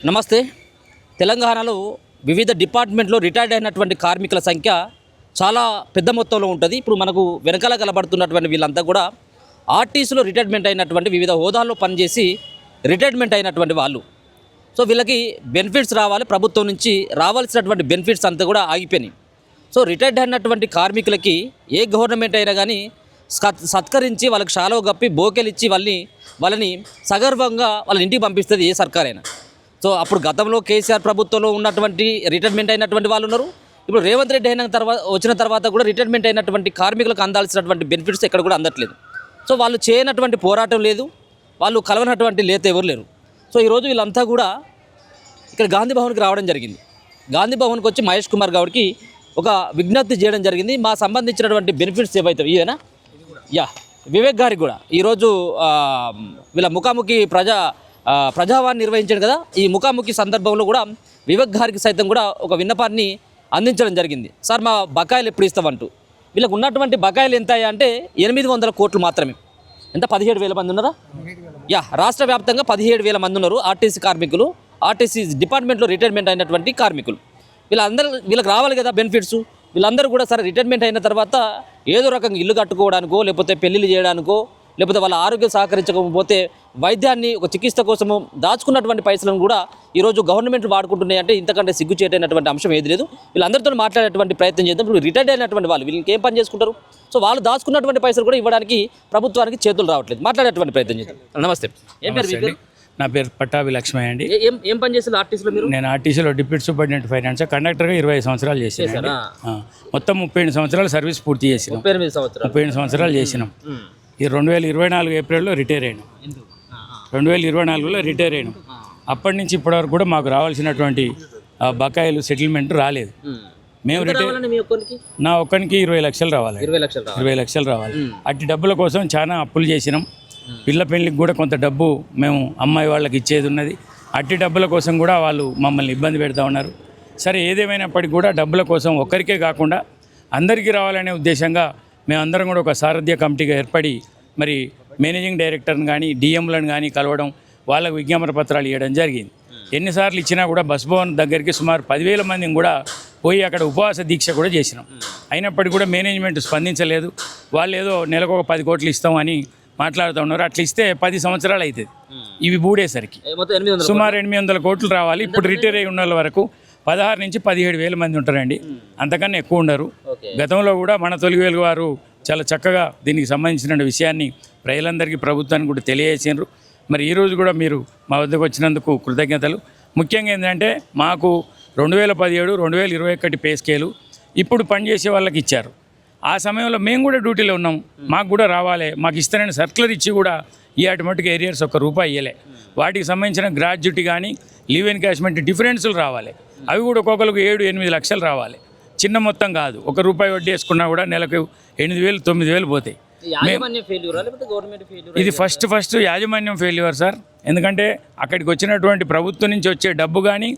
నమస్తే. తెలంగాణలో వివిధ డిపార్ట్మెంట్లో రిటైర్డ్ అయినటువంటి కార్మికుల సంఖ్య చాలా పెద్ద మొత్తంలో ఉంటుంది. ఇప్పుడు మనకు వెనకాల కనబడుతున్నటువంటి వీళ్ళంతా కూడా ఆర్టీసీలో రిటైర్మెంట్ అయినటువంటి వివిధ హోదాల్లో పనిచేసి రిటైర్మెంట్ అయినటువంటి వాళ్ళు. సో వీళ్ళకి బెనిఫిట్స్ రావాలి, ప్రభుత్వం నుంచి రావాల్సినటువంటి బెనిఫిట్స్ అంతా కూడా ఆగిపోయినాయి. సో రిటైర్డ్ అయినటువంటి కార్మికులకి ఏ గవర్నమెంట్ అయినా కానీ సత్కరించి వాళ్ళకి షాలో గప్పి బోకెలు ఇచ్చి వాళ్ళని సగర్వంగా వాళ్ళ ఇంటికి పంపిస్తుంది ఏ సర్కారైనా. సో అప్పుడు గతంలో కేసీఆర్ ప్రభుత్వంలో ఉన్నటువంటి రిటైర్మెంట్ అయినటువంటి వాళ్ళు ఉన్నారు. ఇప్పుడు రేవంత్ రెడ్డి వచ్చిన తర్వాత కూడా రిటైర్మెంట్ అయినటువంటి కార్మికులకు అందాల్సినటువంటి బెనిఫిట్స్ ఎక్కడ కూడా అందట్లేదు. సో వాళ్ళు చేయనటువంటి పోరాటం లేదు, వాళ్ళు కలవనటువంటి లేత ఎవరు లేరు. సో ఈరోజు వీళ్ళంతా కూడా ఇక్కడ గాంధీ భవన్కి రావడం జరిగింది. గాంధీ భవన్కి వచ్చి మహేష్ కుమార్ గౌడ్కి ఒక విజ్ఞప్తి చేయడం జరిగింది. మా సంబంధించినటువంటి బెనిఫిట్స్ ఏవైతే ఇవేనా వివేక్ గారికి కూడా ఈరోజు వీళ్ళ ముఖాముఖి ప్రజావాణి నిర్వహించాడు కదా. ఈ ముఖాముఖి సందర్భంలో కూడా వివేక్ గారికి సైతం కూడా ఒక విన్నపాన్ని అందించడం జరిగింది. సార్ మా బకాయిలు ఎప్పుడు ఇస్తామంటూ. వీళ్ళకు ఉన్నటువంటి బకాయిలు ఎంత అంటే 800 కోట్లు మాత్రమే. ఎంత 17,000 మంది ఉన్నారా? రాష్ట్ర వ్యాప్తంగా 17,000 మంది ఉన్నారు ఆర్టీసీ కార్మికులు, ఆర్టీసీ డిపార్ట్మెంట్లో రిటైర్మెంట్ అయినటువంటి కార్మికులు. వీళ్ళకి రావాలి కదా బెనిఫిట్స్. వీళ్ళందరూ కూడా సరే రిటైర్మెంట్ అయిన తర్వాత ఏదో రకంగా ఇల్లు కట్టుకోవడానికో, లేకపోతే పెళ్ళిళ్ళు చేయడానికో, లేకపోతే వాళ్ళ ఆరోగ్యం సహకరించకపోతే వైద్యాన్ని ఒక చికిత్స కోసము దాచుకున్నటువంటి పైసలను కూడా ఈరోజు గవర్నమెంట్ వాడుకుంటున్నాయి. అంటే ఇంతకంటే సిగ్గుచేటైనటువంటి అంశం ఏది లేదు. వీళ్ళందరితో మాట్లాడేటువంటి ప్రయత్నం చేద్దాం. ఇప్పుడు రిటైర్డ్ అయినటువంటి వాళ్ళు వీళ్ళకి ఏం పని చేసుకుంటారు? సో వాళ్ళు దాచుకున్నటువంటి పైసలు కూడా ఇవ్వడానికి ప్రభుత్వానికి చేతులు రావట్లేదు. మాట్లాడేటువంటి ప్రయత్నం చేద్దాం. నమస్తే. ఏం పేరు? నా పేరు పట్టాభి లక్ష్మయ్య అండి. ఏం పని చేస్తారు ఆర్టీసీలో మీరు? నేను ఆర్టీసీలో డిప్యూటీ సూపరింటెండెంట్ ఫైనాన్స్ కండక్టర్గా 20 సంవత్సరాలు చేసాను. మొత్తం 38 సంవత్సరాలు సర్వీస్ పూర్తి చేసినాం. 38 సంవత్సరాలు చేసినాం. ఈ 2024 ఏప్రిల్లో రిటైర్ అయినాం. 2024లో రిటైర్ అయినాం. అప్పటి నుంచి ఇప్పటివరకు కూడా మాకు రావాల్సినటువంటి బకాయిలు సెటిల్మెంట్ రాలేదు. మేము నా ఒక్కరికి 20 లక్షలు రావాలి. 20 లక్షలు రావాలి. అట్టి డబ్బుల కోసం చాలా అప్పులు చేసినాం. పిల్ల పెళ్ళికి కూడా కొంత డబ్బు మేము అమ్మాయి వాళ్ళకి ఇచ్చేది ఉన్నది. అట్టి డబ్బుల కోసం కూడా వాళ్ళు మమ్మల్ని ఇబ్బంది పెడతా ఉన్నారు. సరే ఏదేమైనప్పటికీ కూడా డబ్బుల కోసం ఒక్కరికే కాకుండా అందరికీ రావాలనే ఉద్దేశంగా మేమందరం కూడా ఒక సారథ్య కమిటీగా ఏర్పడి మరి మేనేజింగ్ డైరెక్టర్ని కానీ డిఎంలను కానీ కలవడం, వాళ్ళకు విజ్ఞాపన పత్రాలు ఇవ్వడం జరిగింది. ఎన్నిసార్లు ఇచ్చినా కూడా బస్ భవన్ దగ్గరికి సుమారు 10,000 మందిని కూడా పోయి అక్కడ ఉపవాస దీక్ష కూడా చేసినాం. అయినప్పటికీ కూడా మేనేజ్మెంట్ స్పందించలేదు. వాళ్ళు ఏదో నెలకు ఒక 10 కోట్లు ఇస్తామని మాట్లాడుతూ ఉన్నారు. అట్లా ఇస్తే 10 సంవత్సరాలు అవుతుంది. ఇవి బూడేసరికి సుమారు 800 కోట్లు రావాలి. ఇప్పుడు రిటైర్ అయి ఉన్న వరకు 16 నుంచి 17,000 మంది ఉంటారండి. అంతకన్నా ఎక్కువ ఉండరు. గతంలో కూడా మన తొలివేలు వారు చాలా చక్కగా దీనికి సంబంధించిన విషయాన్ని ప్రజలందరికీ ప్రభుత్వానికి కూడా తెలియజేసినారు. మరి ఈరోజు కూడా మీరు మా వద్దకు వచ్చినందుకు కృతజ్ఞతలు. ముఖ్యంగా ఏంటంటే మాకు 2017, 2021 పే స్కేలు ఇప్పుడు పనిచేసే వాళ్ళకి ఇచ్చారు. ఆ సమయంలో మేము కూడా డ్యూటీలో ఉన్నాం. మాకు కూడా రావాలి, మాకు ఇస్తారని సర్క్యులర్ ఇచ్చి కూడా ఈ ఆటోమేటిక్ ఏరియర్స్ ₹1 ఇవ్వలే. వాటికి సంబంధించిన గ్రాడ్యుటీ కానీ లీవ్ ఎన్కాష్మెంట్ డిఫరెన్సులు రావాలి. అవి కూడా ఒక్కొక్కరికి 7-8 లక్షలు రావాలి. చిన్న మొత్తం కాదు. ₹1 వడ్డీ వేసుకున్నా కూడా నెలకు 8,000, 9,000 పోతాయి. ఇది ఫస్ట్ యాజమాన్యం ఫెయిల్యూర్ సార్. ఎందుకంటే అక్కడికి వచ్చినటువంటి ప్రభుత్వం నుంచి వచ్చే డబ్బు కానీ,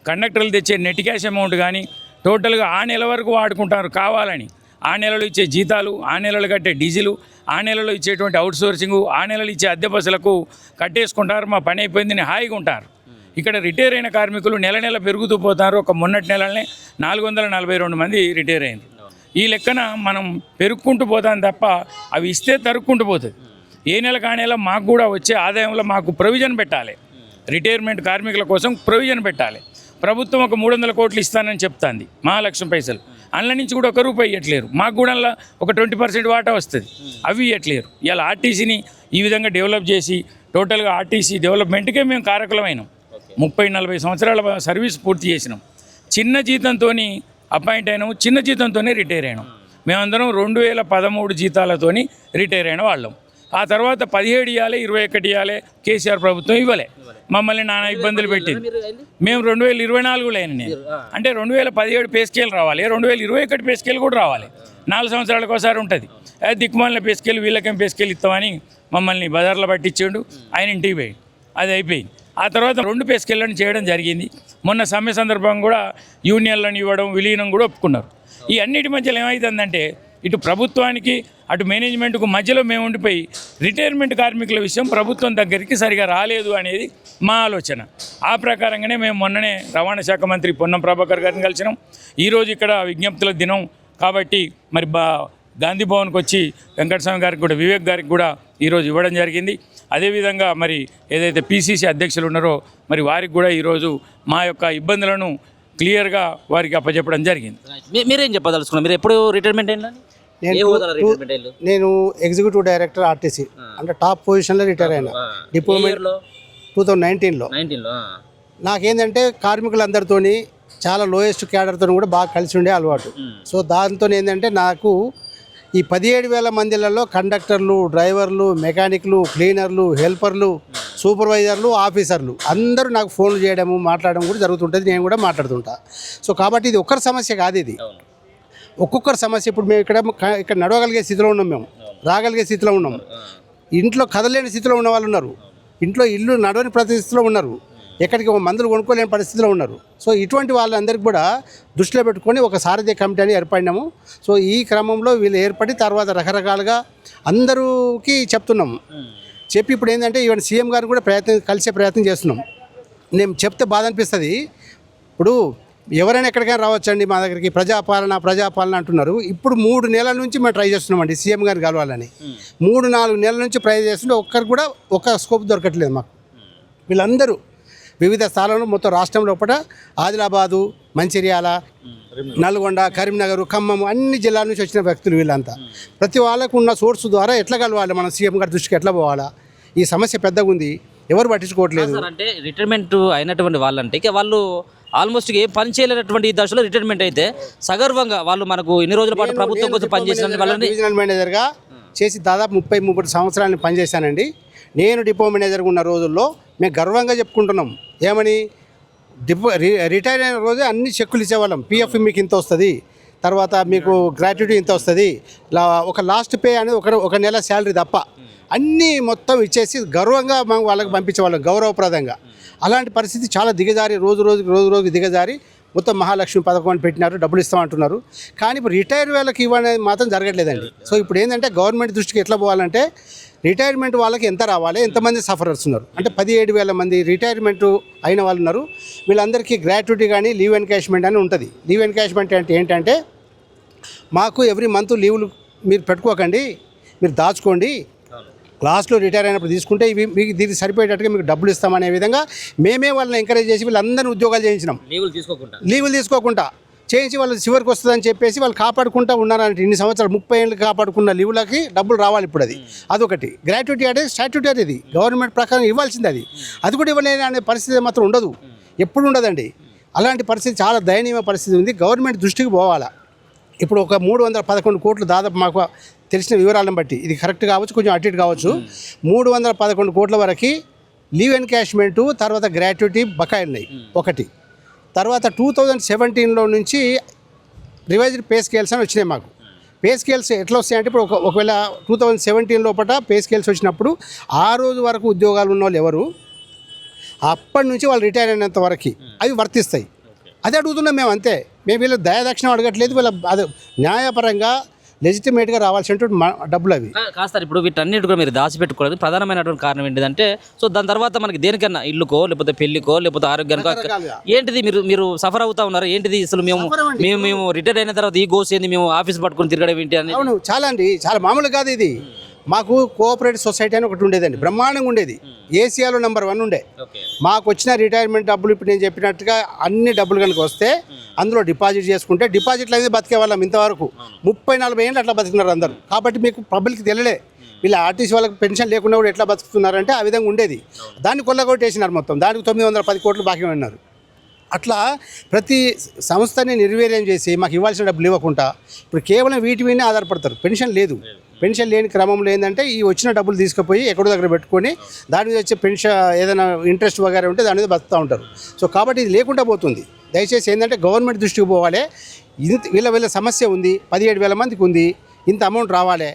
కండక్టర్లు తెచ్చే నెట్ క్యాష్ అమౌంట్ కానీ టోటల్గా ఆ నెల వరకు వాడుకుంటారు కావాలని. ఆ నెలలో ఇచ్చే జీతాలు, ఆ నెలలు కట్టే డీజిలు, ఆ నెలలో ఇచ్చేటువంటి అవుట్ సోర్సింగు, ఆ నెలలు ఇచ్చే అద్దె బస్సులకు కట్టేసుకుంటారు. మా పని అయిపోయిందని హాయిగా ఉంటారు. ఇక్కడ రిటైర్ అయిన కార్మికులు నెల పెరుగుతూ పోతారు. ఒక మొన్నటి నెలనే 442 మంది రిటైర్ అయ్యారు. ఈ లెక్కన మనం పెరుక్కుంటూ పోతాం తప్ప అవి ఇస్తే తరుక్కుంటూ పోతుంది. ఏ నెలకు ఆ నెల మాకు కూడా వచ్చే ఆదాయంలో మాకు ప్రొవిజన్ పెట్టాలి. రిటైర్మెంట్ కార్మికుల కోసం ప్రొవిజన్ పెట్టాలి. ప్రభుత్వం ఒక 300 కోట్లు ఇస్తానని చెప్తాంది, మహాలక్ష్మి పైసలు. అందులో నుంచి కూడా ₹1 ఇవ్వట్లేరు. మాకు కూడా ఒక 20% వాటా వస్తుంది, అవి ఇవ్వట్లేరు. ఇలా ఆర్టీసీని ఈ విధంగా డెవలప్ చేసి టోటల్గా ఆర్టీసీ డెవలప్మెంట్కే మేము కారకులమైనాం. 30-40 సంవత్సరాల సర్వీస్ పూర్తి చేసినాం. చిన్న జీతంతో అపాయింట్ అయినాము, చిన్న జీతంతోనే రిటైర్ అయినాం. మేమందరం 2013 జీతాలతో రిటైర్ అయిన వాళ్ళం. ఆ తర్వాత 17 ఇవ్వాలి, 21 ఇవ్వాలి. కేసీఆర్ ప్రభుత్వం ఇవ్వలే. మమ్మల్ని నానా ఇబ్బందులు పెట్టింది. మేము 2024లో అయినా నేను అంటే 2017 పే స్కేల్ రావాలి, 2021 పే స్కేల్ కూడా రావాలి. 4 సంవత్సరాలకు ఒకసారి ఉంటుంది. దిక్కుమాలిన పే స్కేల్ వీళ్ళకేం పే స్కేల్ ఇస్తామని మమ్మల్ని బజార్లో పట్టించిండు. ఆయన ఇంటికి పోయి అది అయిపోయింది. ఆ తర్వాత 2 పే స్కేళ్ళని చేయడం జరిగింది. మొన్న సమ్మె సందర్భంగా కూడా యూనియన్లను ఇవ్వడం, విలీనం కూడా ఒప్పుకున్నారు. ఈ అన్నిటి మధ్యలో ఏమవుతుందంటే ఇటు ప్రభుత్వానికి అటు మేనేజ్మెంట్కు మధ్యలో మేము ఉండిపోయి రిటైర్మెంట్ కార్మికుల విషయం ప్రభుత్వం దగ్గరికి సరిగా రాలేదు అనేది మా ఆలోచన. ఆ ప్రకారంగానే మేము మొన్ననే రవాణా శాఖ మంత్రి పొన్నం ప్రభాకర్ గారిని కలిసినాం. ఈరోజు ఇక్కడ విజ్ఞప్తుల దినం కాబట్టి మరి గాంధీ భవన్కి వచ్చి వెంకటస్వామి గారికి కూడా వివేక్ గారికి కూడా ఈరోజు ఇవ్వడం జరిగింది. అదేవిధంగా మరి ఏదైతే పీసీసీ అధ్యక్షులు ఉన్నారో మరి వారికి కూడా ఈరోజు మా యొక్క ఇబ్బందులను క్లియర్గా వారికి అప్పచెప్పడం జరిగింది. మీరేం చెప్పదలుచుకున్నారు? మీరు ఎప్పుడు రిటైర్మెంట్ అయినా? నేను ఎగ్జిక్యూటివ్ డైరెక్టర్ ఆర్టీసీ అంటే టాప్ పొజిషన్లో రిటైర్ అయినా డిప్లొమెంట్ 2019లో. నాకేంటంటే కార్మికులందరితోని చాలా లోయెస్ట్ క్యాడర్తో కూడా బాగా కలిసి ఉండే అలవాటు. సో దాంతో ఏంటంటే నాకు ఈ 17,000 మందిలలో కండక్టర్లు, డ్రైవర్లు, మెకానిక్లు, క్లీనర్లు, హెల్పర్లు, సూపర్వైజర్లు, ఆఫీసర్లు అందరూ నాకు ఫోన్లు చేయడము మాట్లాడడం కూడా జరుగుతుంటుంది. నేను కూడా మాట్లాడుతుంటా. సో కాబట్టి ఇది ఒక్కరి సమస్య కాదు, ఇది ఒక్కొక్కరి సమస్య. ఇప్పుడు మేము ఇక్కడ నడవగలిగే స్థితిలో ఉన్నాం, మేము రాగలిగే స్థితిలో ఉన్నాం, ఇంట్లో కదలేని స్థితిలో ఉన్న వాళ్ళు ఉన్నారు, ఇంట్లో ఇల్లు నడవని పరిస్థితిలో ఉన్నారు, ఎక్కడికి మందులు కొనుక్కోలేని పరిస్థితిలో ఉన్నారు. సో ఇటువంటి వాళ్ళందరికీ కూడా దృష్టిలో పెట్టుకొని ఒక సారథ్య కమిటీ అని ఏర్పడినాము. సో ఈ క్రమంలో వీళ్ళు ఏర్పడి తర్వాత రకరకాలుగా అందరికీ చెప్తున్నాము. చెప్పి ఇప్పుడు ఏంటంటే ఈవెన్ సీఎం గారు కూడా కలిసే ప్రయత్నం చేస్తున్నాం. నేను చెప్తే బాధ అనిపిస్తుంది. ఇప్పుడు ఎవరైనా ఎక్కడికైనా రావచ్చండి మా దగ్గరికి, ప్రజాపాలన అంటున్నారు. ఇప్పుడు 3 నెలల నుంచి మేము ట్రై చేస్తున్నామండి సీఎం గారిని కలవాలని. 3-4 నెలల నుంచి ట్రై చేస్తుంటే ఒక్కరు కూడా ఒక స్కోప్ దొరకట్లేదు మాకు. వీళ్ళందరూ వివిధ స్థానాల్లో మొత్తం రాష్ట్రం లోపల ఆదిలాబాదు, మంచిర్యాల, నల్గొండ, కరీంనగర్, ఖమ్మం అన్ని జిల్లాల నుంచి వచ్చిన వ్యక్తులు వీళ్ళంతా. ప్రతి వాళ్ళకు ఉన్న సోర్స్ ద్వారా ఎట్లా కలవాలి, మనం సీఎం గారి దృష్టికి ఎట్లా పోవాలా, ఈ సమస్య పెద్దగా ఉంది, ఎవరు పట్టించుకోవట్లేదు. అంటే రిటైర్మెంట్ అయినటువంటి వాళ్ళంటే ఇక వాళ్ళు ఆల్మోస్ట్ ఏ పని చేయలేనటువంటి దశలో రిటైర్మెంట్ అయితే సగర్వంగా వాళ్ళు మనకు ఇన్ని రోజుల పాటు ప్రభుత్వం కోసం పనిచేసిన వాళ్ళని డివిజనల్ మేనేజర్గా చేసి దాదాపు 30-30 సంవత్సరాలను పనిచేశానండి. నేను డిపో మేనేజర్గా ఉన్న రోజుల్లో మేము గర్వంగా చెప్పుకుంటున్నాం. ఏమని రిటైర్ అయిన రోజే అన్ని చెక్కులు ఇచ్చేవాళ్ళం. పిఎఫ్ మీకు ఇంత వస్తుంది, తర్వాత మీకు గ్రాట్యుటీ ఇంత వస్తుంది, ఒక లాస్ట్ పే అనేది ఒక నెల శాలరీ తప్ప అన్నీ మొత్తం ఇచ్చేసి గర్వంగా మనం వాళ్ళకి పంపించేవాళ్ళం గౌరవప్రదంగా. అలాంటి పరిస్థితి చాలా దిగజారి రోజు రోజుకి దిగజారి మొత్తం మహాలక్ష్మి పథకం అని పెట్టినారు, డబ్బులు ఇస్తామంటున్నారు. కానీ ఇప్పుడు రిటైర్ వాళ్ళకి ఇవ్వనేది మాత్రం జరగట్లేదండి. సో ఇప్పుడు ఏంటంటే గవర్నమెంట్ దృష్టికి ఎట్లా పోవాలంటే రిటైర్మెంట్ వాళ్ళకి ఎంత రావాలి, ఎంతమంది సఫరర్స్ ఉన్నారు అంటే 17,000 మంది రిటైర్మెంట్ అయిన వాళ్ళు ఉన్నారు. వీళ్ళందరికీ గ్రాట్యుటీ కానీ లీవ్ ఎన్కాష్మెంట్ అని ఉంటుంది. లీవ్ ఎన్కాష్మెంట్ అంటే ఏంటంటే మాకు ఎవ్రీ మంత్ లీవులు మీరు పెట్టుకోకండి, మీరు దాచుకోండి, లాస్ట్లో రిటైర్ అయినప్పుడు తీసుకుంటే ఇవి మీకు దీనికి సరిపోయేటట్టుగా మీకు డబ్బులు ఇస్తామనే విధంగా మేమే వాళ్ళని ఎంకరేజ్ చేసి వీళ్ళందరినీ ఉద్యోగాలు చేయించినాం. లీవులు తీసుకోకుండా చేయించి వాళ్ళు చివరికి వస్తుందని చెప్పేసి వాళ్ళు కాపాడుకుంటూ ఉన్నారంటే ఇన్ని సంవత్సరాలు 30 ఏళ్ళు కాపాడుకున్న లీవులకి డబ్బులు రావాలి. ఇప్పుడు అదొకటి. గ్రాట్యుటీ అంటే స్టాట్యూటరీ, అది గవర్నమెంట్ ప్రకారం ఇవ్వాల్సింది. అది కూడా ఇవ్వలేని అనే పరిస్థితి మాత్రం ఉండదు, ఎప్పుడు ఉండదండి. అలాంటి పరిస్థితి చాలా దయనీయ పరిస్థితి ఉంది. గవర్నమెంట్ దృష్టికి పోవాలా. ఇప్పుడు ఒక 311 కోట్లు దాదాపు మాకు తెలిసిన వివరాలను బట్టి, ఇది కరెక్ట్ కావచ్చు, కొంచెం అటు ఇటు కావచ్చు, 311 కోట్ల వరకు లీవ్ ఎన్కాష్మెంటు, తర్వాత గ్రాట్యుటీ బకాయిలు ఉన్నాయి ఒకటి. తర్వాత 2017లో నుంచి రివైజ్డ్ పే స్కేల్స్ అని వచ్చినాయి మాకు. పే స్కేల్స్ ఎట్లా వస్తాయంటే ఇప్పుడు ఒకవేళ 2017 లోపల పే స్కేల్స్ వచ్చినప్పుడు ఆ రోజు వరకు ఉద్యోగాలు ఉన్న వాళ్ళు ఎవరు, అప్పటి నుంచి వాళ్ళు రిటైర్ అయినంత వరకు అవి వర్తిస్తాయి. అదే అడుగుతున్నాం మేము, అంతే. మేము వీళ్ళు దయాదక్షిణం అడగట్లేదు, వీళ్ళ అది న్యాయపరంగా లెజిటిమేట్గా రావాల్సినటువంటి డబ్బులు అవి. కాస్తారు ఇప్పుడు వీటన్నిటి కూడా మీరు దాచిపెట్టుకోవడానికి ప్రధానమైనటువంటి కారణం ఏంటిదంటే, సో దాని తర్వాత మనకి దేనికన్నా ఇల్లుకో లేకపోతే పెళ్లికో లేకపోతే ఆరోగ్యానికో ఏంటిది మీరు సఫర్ అవుతా ఉన్నారు ఏంటిది అసలు? మేము రిటైర్ అయిన తర్వాత ఈ గోస్ ఏంది, మేము ఆఫీస్ పట్టుకుని తిరగడం ఏంటి అని. అవును, చాలా అండి, చాలా మామూలు కాదు ఇది. మాకు కోఆపరేటివ్ సొసైటీ అని ఒకటి ఉండేదండి, బ్రహ్మాండంగా ఉండేది, ఏసియాలో నెంబర్ 1 ఉండే. మాకు వచ్చిన రిటైర్మెంట్ డబ్బులు ఇప్పుడు నేను చెప్పినట్టుగా అన్ని డబ్బులు కనుక వస్తే అందులో డిపాజిట్ చేసుకుంటే డిపాజిట్లు అనేది బతికే వాళ్ళం ఇంతవరకు 30-40 ఏళ్ళు అట్లా బతుకున్నారు అందరూ. కాబట్టి మీకు పబ్లిక్ తెలియలే వీళ్ళ ఆర్టీసీ వాళ్ళకి పెన్షన్ లేకుండా కూడా ఎట్లా బతుకుతున్నారంటే ఆ విధంగా ఉండేది. దాన్ని కొల్లగొట్టేసినారు మొత్తం, దానికి 910 కోట్లు బాకీ ఉన్నారు. అట్లా ప్రతి సంస్థని నిర్వీర్యం చేసి మాకు ఇవ్వాల్సిన డబ్బులు ఇవ్వకుండా ఇప్పుడు కేవలం వీటి మీదనే ఆధారపడతారు. పెన్షన్ లేదు. పెన్షన్ లేని క్రమంలో ఏంటంటే ఈ వచ్చిన డబ్బులు తీసుకుపోయి ఎక్కడో దగ్గర పెట్టుకొని దాని మీద వచ్చే పెన్షన్ ఏదైనా ఇంట్రెస్ట్ వగేరా ఉంటే దాని మీద బతుకుతూ ఉంటారు. సో కాబట్టి ఇది లేకుండా పోతుంది. దయచేసి ఏంటంటే గవర్నమెంట్ దృష్టికి పోవాలి. వీళ్ళ సమస్య ఉంది, 17,000 మందికి ఉంది, ఇంత అమౌంట్ రావాలి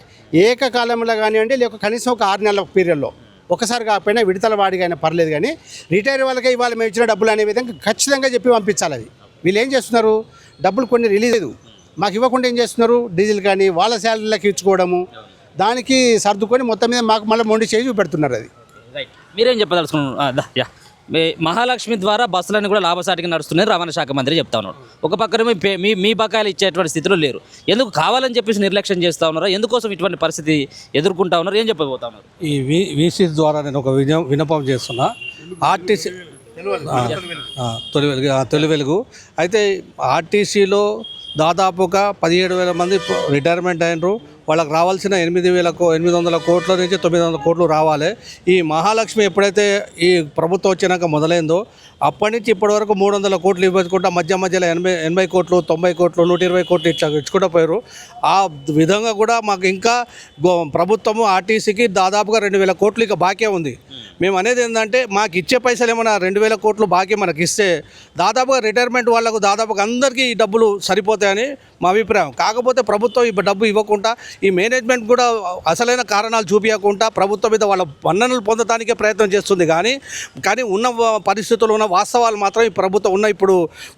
ఏకకాలంలో కానివ్వండి, లేక కనీసం ఒక 6 నెలల పీరియడ్లో ఒకసారి కాకపోయినా విడతల వాడిగా అయినా పర్లేదు, కానీ రిటైర్ వాళ్ళకే ఇవాళ మేము ఇచ్చిన డబ్బులు అనే విధంగా ఖచ్చితంగా చెప్పి పంపించాలి. అవి వీళ్ళు ఏం చేస్తున్నారు, డబ్బులు కొన్ని రిలీజ్ లేదు, మాకు ఇవ్వకుండా ఏం చేస్తున్నారు, డీజిల్ కానీ వాళ్ళ శాలరీలకు ఇచ్చుకోవడము, దానికి సర్దుకొని మొత్తం మీద మాకు మళ్ళీ మొండి చేసి చూపెడుతున్నారు. అది రైట్. మీరేం చెప్పదలుచుకున్నారు? మహాలక్ష్మి ద్వారా బస్సులన్నీ కూడా లాభసాటిగా నడుస్తున్నాయి రవాణా శాఖ మంత్రి చెప్తా ఉన్నాడు. ఒక పక్కన మీ బకాయిలు ఇచ్చేటువంటి స్థితిలో లేరు. ఎందుకు కావాలని చెప్పేసి నిర్లక్ష్యం చేస్తూ ఉన్నారా? ఎందుకోసం ఇటువంటి పరిస్థితి ఎదుర్కొంటా ఉన్నారు? ఏం చెప్పబోతా ఉన్నారు? ఈ వీసీ ద్వారా నేను ఒక విన్నపం చేస్తున్నా. ఆర్టీసీ తొలి వెలుగు అయితే ఆర్టీసీలో దాదాపుగా 17,000 మంది రిటైర్మెంట్ అయినరు. వాళ్ళకి రావాల్సిన 800 కోట్ల నుంచి 900 కోట్లు రావాలి. ఈ మహాలక్ష్మి ఎప్పుడైతే ఈ ప్రభుత్వం వచ్చినాక మొదలైందో అప్పటి నుంచి ఇప్పటి వరకు 300 కోట్లు ఇవ్వకుండా మధ్యలో 80 కోట్లు 90 కోట్లు 120 కోట్లు ఇట్లా ఇచ్చుకుంటూ పోయారు. ఆ విధంగా కూడా మాకు ఇంకా ప్రభుత్వము ఆర్టీసీకి దాదాపుగా 2,000 కోట్లు ఇక బాకీ ఉంది. మేము అనేది ఏంటంటే మాకు ఇచ్చే పైసలు ఏమైనా 2,000 కోట్లు బాకీ మనకి ఇస్తే దాదాపుగా రిటైర్మెంట్ వాళ్ళకు దాదాపుగా అందరికీ ఈ డబ్బులు సరిపోతాయని మా అభిప్రాయం. కాకపోతే ప్రభుత్వం ఈ డబ్బు ఇవ్వకుండా ఈ మేనేజ్మెంట్ కూడా అసలైన కారణాలు చూపించకుండా ప్రభుత్వం మీద వాళ్ళ మన్ననలు పొందడానికే ప్రయత్నం చేస్తుంది. కానీ ఉన్న పరిస్థితుల్లో ఉన్న వాస్తవాలు మాత్రం ఈ ప్రభుత్వం ఇప్పుడు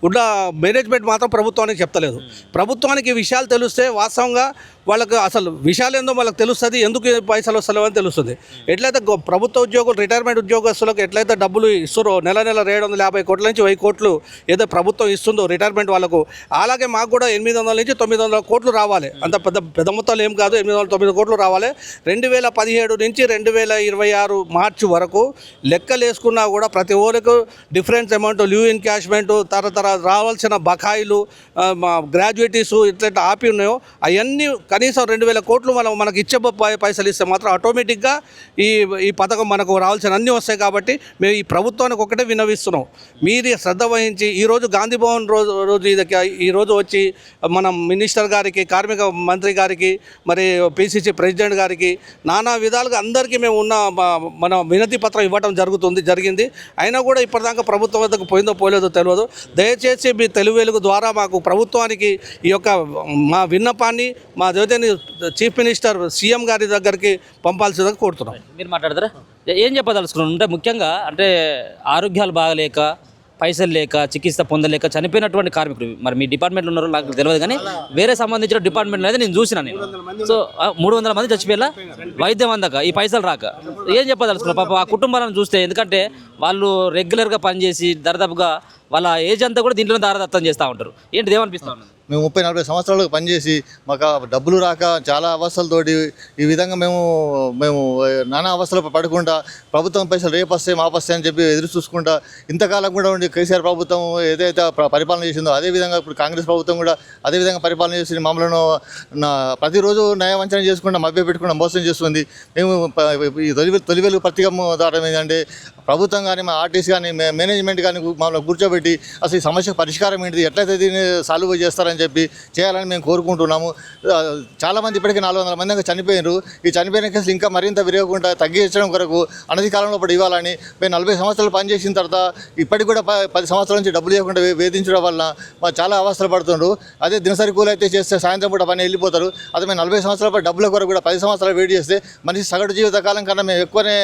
ఉన్న మేనేజ్మెంట్ మాత్రం ప్రభుత్వానికి చెప్తలేదు. ప్రభుత్వానికి ఈ విషయాలు తెలిస్తే వాస్తవంగా వాళ్ళకు అసలు విషయాలు ఏందో వాళ్ళకి తెలుస్తుంది, ఎందుకు పైసలు వస్తలేవు అని తెలుస్తుంది. ఎట్లయితే ప్రభుత్వ ఉద్యోగులు రిటైర్మెంట్ ఉద్యోగస్తులకు ఎట్లయితే డబ్బులు ఇస్తారో నెల 750 కోట్ల నుంచి 1000 కోట్లు ఏదో ప్రభుత్వం ఇస్తుందో రిటైర్మెంట్ వాళ్ళకు, అలాగే మాకు కూడా 800 నుంచి 900 కోట్లు రావాలి. అంత పెద్ద మొత్తాలు ఏం కాదు, 809 కోట్లు రావాలి. 2017 నుంచి 2026 మార్చి వరకు లెక్కలు వేసుకున్నా కూడా ప్రతి ఓరికి డిఫరెన్స్ అమౌంట్, లీవ్ ఎన్కాష్మెంట్, తర్వాత రావాల్సిన బకాయిలు, గ్రాడ్యుయేటీస్ ఇట్లా ఆపి ఉన్నాయో అవన్నీ కనీసం 2,000 కోట్లు మనకు ఇచ్చే పైసలు ఇస్తే మాత్రం ఆటోమేటిక్గా ఈ పథకం మనకు రావాల్సిన అన్నీ వస్తాయి. కాబట్టి మేము ఈ ప్రభుత్వానికి ఒకటే విన్నవిస్తున్నాం, మీరు శ్రద్ధ వహించి ఈరోజు గాంధీ భవన్ రోజు ఈరోజు వచ్చి మన మినిస్టర్ గారికి, కార్మిక మంత్రి గారికి, మరి పిసిసి ప్రెసిడెంట్ గారికి నానా విధాలుగా అందరికీ మేము మన వినతి పత్రం ఇవ్వడం జరిగింది. అయినా కూడా ఇప్పటిదాకా ప్రభుత్వం వద్దకు పోయిందో పోలేదో తెలియదు. దయచేసి మీ తెలుగు వెలుగు ద్వారా మాకు ప్రభుత్వానికి ఈ యొక్క మా విన్నపాన్ని మా దేవతని చీఫ్ మినిస్టర్ సీఎం గారి దగ్గరికి పంపాల్సిందిగా కోరుతున్నాం. మీరు మాట్లాడతారా? ఏం చెప్పదలుచుకున్నాను అంటే ముఖ్యంగా అంటే ఆరోగ్యాలు బాగలేక, పైసలు లేక, చికిత్స పొందలేక చనిపోయినటువంటి కార్మికులు మరి మీ డిపార్ట్మెంట్లో ఉన్నారో నాకు తెలియదు, కానీ వేరే సంబంధించిన డిపార్ట్మెంట్లో అయితే నేను చూసినా. సో 300 మంది చచ్చిపోయేలా వైద్యం అందక ఈ పైసలు రాక ఏం చెప్పదలుచుకున్నారు పాప ఆ కుటుంబాలను చూస్తే? ఎందుకంటే వాళ్ళు రెగ్యులర్గా పనిచేసి దాదాపుగా వాళ్ళ ఏజ్ అంతా కూడా దీంట్లో దారదత్తం చేస్తూ ఉంటారు. ఏంటి ఏమనిపిస్తూ ఉన్నది? మేము 30-40 సంవత్సరాలకు పనిచేసి మాకు డబ్బులు రాక చాలా అవస్థలతోటి ఈ విధంగా మేము నానా అవస్థలు పడకుండా ప్రభుత్వం పైసలు రేపు వస్తాయి మా వస్తాయి అని చెప్పి ఎదురు చూసుకుంటా ఇంతకాలం కూడా ఉండి కేసీఆర్ ప్రభుత్వం ఏదైతే పరిపాలన చేసిందో అదేవిధంగా ఇప్పుడు కాంగ్రెస్ ప్రభుత్వం కూడా అదేవిధంగా పరిపాలన చేసి మమ్మల్ని ప్రతిరోజు న్యాయవంచన చేసుకుంటా మభ్య పెట్టుకుంటా మోసం చేస్తుంది. మేము ఈ తొలి వెలుగు పత్రిక ద్వారా ఏంటంటే ప్రభుత్వం కానీ మా ఆర్టీసీ కానీ మేనేజ్మెంట్ కానీ మమ్మల్ని కూర్చోబెట్టి అసలు ఈ సమస్య పరిష్కారం ఏంటిది, ఎట్లయితే దీన్ని సాల్వ్ చేస్తారని చెప్పి చేయాలని మేము కోరుకుంటున్నాము. చాలామంది ఇప్పటికీ 400 మంది చనిపోయినారు. ఈ చనిపోయిన కేసులు ఇంకా మరింత విరగకుండా తగ్గించడం కొరకు అనతి కాలంలో ఇప్పుడు ఇవ్వాలని మేము 40 సంవత్సరాలు పనిచేసిన తర్వాత ఇప్పటికి కూడా 10 సంవత్సరాల నుంచి డబ్బులు ఇవ్వకుండా వేధించడం వల్ల మాకు చాలా అవస్థలు పడుతుండ్రు. అదే దినసరి కూలి అయితే చేస్తే సాయంత్రం పూట పని వెళ్ళిపోతారు. అదే మేము 40 సంవత్సరాల డబ్బుల కొరకు కూడా 10 సంవత్సరాలు వెయిట్ చేస్తే మనిషి సగటు జీవితకాలం కన్నా మేము ఎక్కువనే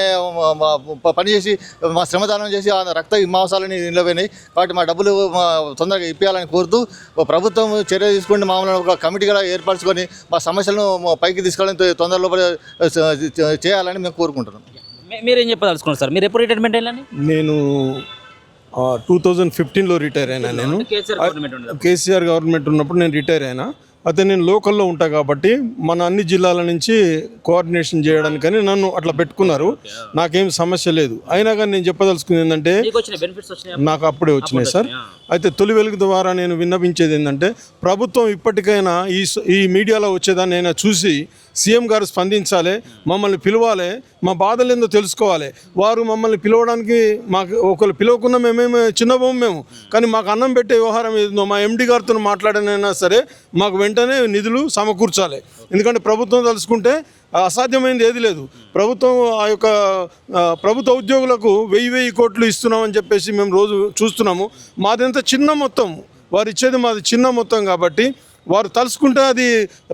పనిచేసి మా శ్రమదానం చేసి ఆ రక్త మాంసాలని నిలబడినాయి. కాబట్టి మా డబ్బులు తొందరగా ఇప్పించాలని కోరుతూ ప్రభుత్వం చర్య తీసుకుంటే మామూలు ఒక కమిటీగా ఏర్పరచుకొని మా సమస్యలను పైకి తీసుకెళ్ళని తొందరలో చేయాలని మేము కోరుకుంటున్నాం. మీరేం చెప్పదలుచుకున్నారు సార్? మీరు ఎప్పుడు రిటైర్మెంట్ అయ్యాలని? నేను 2015లో రిటైర్ అయినా. నేను కేసీఆర్ గవర్నమెంట్ ఉన్నప్పుడు నేను రిటైర్ అయినా. అయితే నేను లోకల్లో ఉంటా కాబట్టి మన అన్ని జిల్లాల నుంచి కోఆర్డినేషన్ చేయడానికని నన్ను అట్లా పెట్టుకున్నారు. నాకేం సమస్య లేదు. అయినా కానీ నేను చెప్పదలుచుకుంది ఏంటంటే నాకు అప్పుడే వచ్చినాయి సార్. అయితే తొలి వెలుగు ద్వారా నేను విన్నపించేది ఏంటంటే ప్రభుత్వం ఇప్పటికైనా ఈ మీడియాలో వచ్చేదాన్ని నేను చూసి సీఎం గారు స్పందించాలి, మమ్మల్ని పిలవాలి, మా బాధలు ఏందో తెలుసుకోవాలి. వారు మమ్మల్ని పిలవడానికి మాకు ఒకరు పిలవకుండా మేమేమి చిన్నబోము మేము, కానీ మాకు అన్నం పెట్టే వ్యవహారం ఏదో మా ఎండి గారితో మాట్లాడనైనా సరే మాకు వెంటనే నిధులు సమకూర్చాలి. ఎందుకంటే ప్రభుత్వం తలుచుకుంటే అసాధ్యమైనది ఏది లేదు. ప్రభుత్వం ఆ యొక్క ప్రభుత్వ ఉద్యోగులకు 1000 కోట్లు ఇస్తున్నామని చెప్పేసి మేము రోజు చూస్తున్నాము. మాదంతా చిన్న మొత్తం, వారు ఇచ్చేది మాది చిన్న మొత్తం. కాబట్టి వారు తలుచుకుంటే అది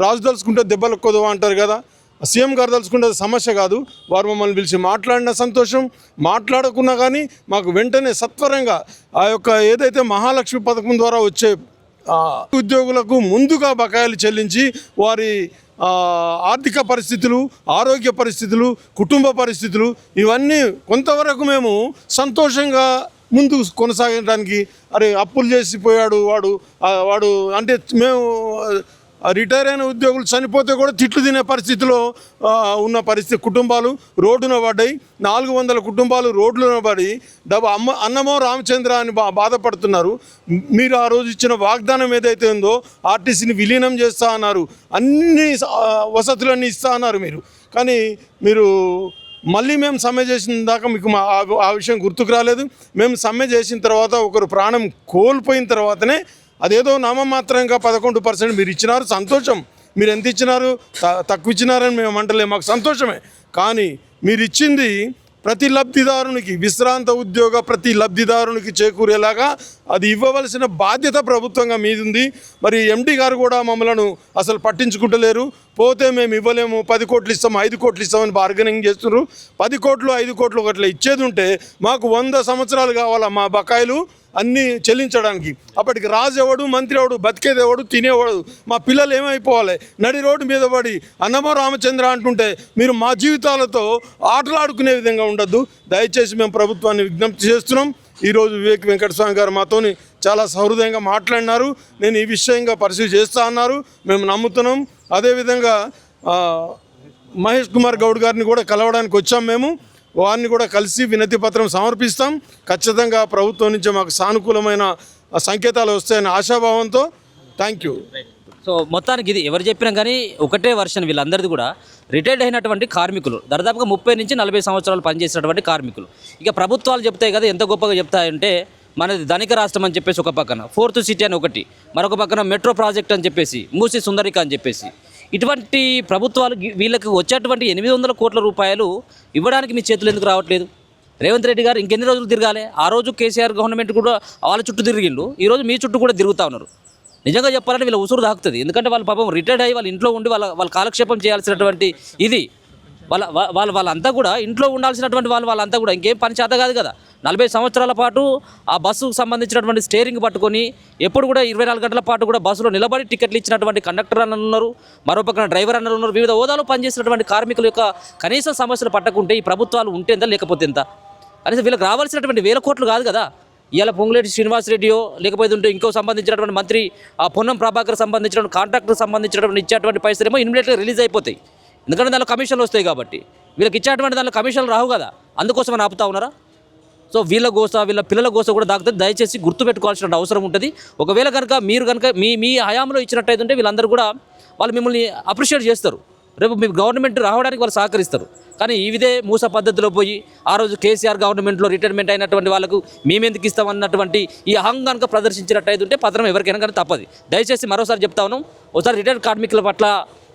రాజు తలుచుకుంటే దెబ్బలు కొదవ అంటారు కదా. సీఎం గారు తలుచుకుంటే అది సమస్య కాదు. వారు మమ్మల్ని పిలిచి మాట్లాడిన సంతోషం, మాట్లాడకున్నా కానీ మాకు వెంటనే సత్వరంగా ఆ యొక్క ఏదైతే మహాలక్ష్మి పథకం ద్వారా వచ్చే ఉద్యోగులకు ముందుగా బకాయిలు చెల్లించి వారి ఆర్థిక పరిస్థితులు, ఆరోగ్య పరిస్థితులు, కుటుంబ పరిస్థితులు ఇవన్నీ కొంతవరకు మేము సంతోషంగా ముందు కొనసాగడానికి, అరే అప్పులు చేసిపోయాడు వాడు అంటే మేము రిటైర్ అయిన ఉద్యోగులు చనిపోతే కూడా తిట్లు తినే పరిస్థితిలో ఉన్న పరిస్థితి, కుటుంబాలు రోడ్డున పడ్డాయి. 400 కుటుంబాలు రోడ్డున పడి అన్నమో రామచంద్ర అని బాధపడుతున్నారు. మీరు ఆ రోజు ఇచ్చిన వాగ్దానం ఏదైతే ఉందో ఆర్టీసీని విలీనం చేస్తా అన్నారు, అన్ని వసతులన్నీ ఇస్తా అన్నారు మీరు. కానీ మీరు మళ్ళీ మేము సమ్మె చేసిన దాకా మీకు ఆ విషయం గుర్తుకు రాలేదు. మేము సమ్మె చేసిన తర్వాత ఒకరు ప్రాణం కోల్పోయిన తర్వాతనే అదేదో నామమాత్రంగా 11% మీరు ఇచ్చినారు, సంతోషం. మీరు ఎంత ఇచ్చినారు, తక్కువ ఇచ్చినారని మేము అంటలేము, మాకు సంతోషమే. కానీ మీరు ఇచ్చింది ప్రతి లబ్ధిదారునికి, విశ్రాంత ఉద్యోగ ప్రతి లబ్ధిదారునికి చేకూరేలాగా అది ఇవ్వవలసిన బాధ్యత ప్రభుత్వంగా మీదుంది. మరి ఎండి గారు కూడా మమ్మలను అసలు పట్టించుకుంటలేరు. పోతే మేము ఇవ్వలేము, 10 కోట్లు ఇస్తాం, 5 కోట్లు ఇస్తామని బార్గెనింగ్ చేస్తున్నారు. 10 కోట్లు 5 కోట్లు ఒకట్లా ఇచ్చేది ఉంటే మాకు 100 సంవత్సరాలు కావాలా మా బకాయిలు అన్నీ చెల్లించడానికి. అప్పటికి రాజు ఎవడు, మంత్రి ఎవడు, బతికేది ఎవడు, తినేవాడు, మా పిల్లలు ఏమైపోవాలి? నడి రోడ్డు మీద పడి అన్నమో రామచంద్ర అంటుంటే మీరు మా జీవితాలతో ఆటలాడుకునే విధంగా ఉండద్దు. దయచేసి మేము ప్రభుత్వాన్ని విజ్ఞప్తి చేస్తున్నాం. ఈరోజు వివేక్ వెంకటస్వామి గారు మాతోని చాలా సహృదయంగా మాట్లాడినారు. నేను ఈ విషయంగా పరిశీలి చేస్తా అన్నారు, మేము నమ్ముతున్నాం. అదేవిధంగా మహేష్ కుమార్ గౌడ్ గారిని కూడా కలవడానికి వచ్చాం. మేము వారిని కూడా కలిసి వినతి పత్రం సమర్పిస్తాం. ఖచ్చితంగా ప్రభుత్వం నుంచి మాకు సానుకూలమైన సంకేతాలు వస్తాయని ఆశాభావంతో. Thank you. సో మొత్తానికి ఇది ఎవరు చెప్పినా కానీ ఒకటే వర్షన్ వీళ్ళందరిది కూడా రిటైర్డ్ అయినటువంటి కార్మికులు, దాదాపుగా 30 నుంచి 40 సంవత్సరాలు పనిచేసినటువంటి కార్మికులు. ఇక ప్రభుత్వాలు చెప్తాయి కదా ఎంత గొప్పగా చెప్తాయంటే, మనది ధనిక రాష్ట్రం అని చెప్పేసి ఒక పక్కన, 4th సిటీ అని ఒకటి, మరొక పక్కన మెట్రో ప్రాజెక్ట్ అని చెప్పేసి, మూసి సుందరిక అని చెప్పేసి, ఇటువంటి ప్రభుత్వాలు వీళ్ళకి వచ్చేటువంటి 800 కోట్ల రూపాయలు ఇవ్వడానికి మీ చేతులు ఎందుకు రావట్లేదు? రేవంత్ రెడ్డి గారు ఇంకెన్ని రోజులు తిరగాలి? ఆ రోజు కేసీఆర్ గవర్నమెంట్ కూడా వాళ్ళ చుట్టూ తిరిగిండు, ఈరోజు మీ చుట్టూ కూడా తిరుగుతూ ఉన్నారు. నిజంగా చెప్పాలంటే వీళ్ళ ఉసురు దాకుతుంది. ఎందుకంటే వాళ్ళు పాపం రిటైర్డ్ అయ్యి వాళ్ళ ఇంట్లో ఉండి వాళ్ళ కాలక్షేపం చేయాల్సినటువంటి ఇది వాళ్ళంతా కూడా ఇంట్లో ఉండాల్సినటువంటి వాళ్ళంతా కూడా ఇంకేం పని చేత కాదు కదా. 40 సంవత్సరాల పాటు ఆ బస్సుకు సంబంధించినటువంటి స్టీరింగ్ పట్టుకొని ఎప్పుడు కూడా 24 గంటల పాటు కూడా బస్సులో నిలబడి టికెట్లు ఇచ్చినటువంటి కండక్టర్ అన్నలు ఉన్నారు, మరో పక్కన డ్రైవర్ అన్నలు ఉన్నారు. వివిధ హోదాలో పనిచేసినటువంటి కార్మికుల యొక్క కనీస సమస్యలు పట్టకుంటే ఈ ప్రభుత్వాలు ఉంటేందా లేకపోతే ఎంత? కనీసం వీళ్ళకి రావాల్సినటువంటి 1000 కోట్లు కాదు కదా. ఇవాళ పొంగులేటి శ్రీనివాస్ రెడ్డియో లేకపోతే ఉంటే ఇంకో సంబంధించినటువంటి మంత్రి ఆ పొన్నం ప్రభాకర్ సంబంధించినటువంటి కాంట్రాక్టర్ సంబంధించినటువంటి ఇచ్చేటువంటి పైసలు ఏమో ఇమ్మీడియట్గా రిలీజ్ అయిపోతాయి. ఎందుకంటే దానిలో కమిషన్లు వస్తాయి కాబట్టి. వీళ్ళకి ఇచ్చేటువంటి దానిలో కమిషన్లు రావు కదా, అందుకోసం ఆపుతా ఉన్నారా? సో వీళ్ళ వీళ్ళ పిల్లల గోస కూడా దాకుతుంది. దయచేసి గుర్తుపెట్టుకోవాల్సిన అవసరం ఉంటుంది. ఒకవేళ కనుక మీరు కనుక మీ హయాంలో ఇచ్చినట్టయితే వీళ్ళందరూ కూడా వాళ్ళు మిమ్మల్ని అప్రిషియేట్ చేస్తారు, రేపు మీ గవర్నమెంట్ రావడానికి వాళ్ళు సహకరిస్తారు. కానీ ఇదే మూస పద్ధతిలో పోయి ఆ రోజు కేసీఆర్ గవర్నమెంట్లో రిటైర్మెంట్ అయినటువంటి వాళ్ళకు మేమెందుకు ఇస్తామన్నటువంటి ఈ అహంగానికి ప్రదర్శించినట్టయితే పత్రం ఎవరికైనా కానీ తప్పదు. దయచేసి మరోసారి చెప్తా ఉన్నాం, ఒకసారి రిటైర్డ్ కార్మికుల పట్ల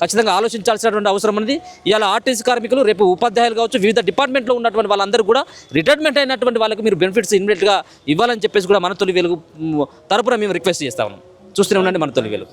ఖచ్చితంగా ఆలోచించాల్సినటువంటి అవసరం ఉంది. ఇవాళ ఆర్టీసీ కార్మికులు, రేపు ఉపాధ్యాయులు కావచ్చు, వివిధ డిపార్ట్మెంట్లో ఉన్నటువంటి వాళ్ళందరూ కూడా రిటైర్మెంట్ అయినటువంటి వాళ్ళకి మీరు బెనిఫిట్స్ ఇమ్మీడియట్గా ఇవ్వాలని చెప్పేసి కూడా మన తొలి వెలుగు తరపున మేము రిక్వెస్ట్ చేస్తా ఉన్నాం. చూస్తూనే ఉండండి మన తొలి వెలుగు.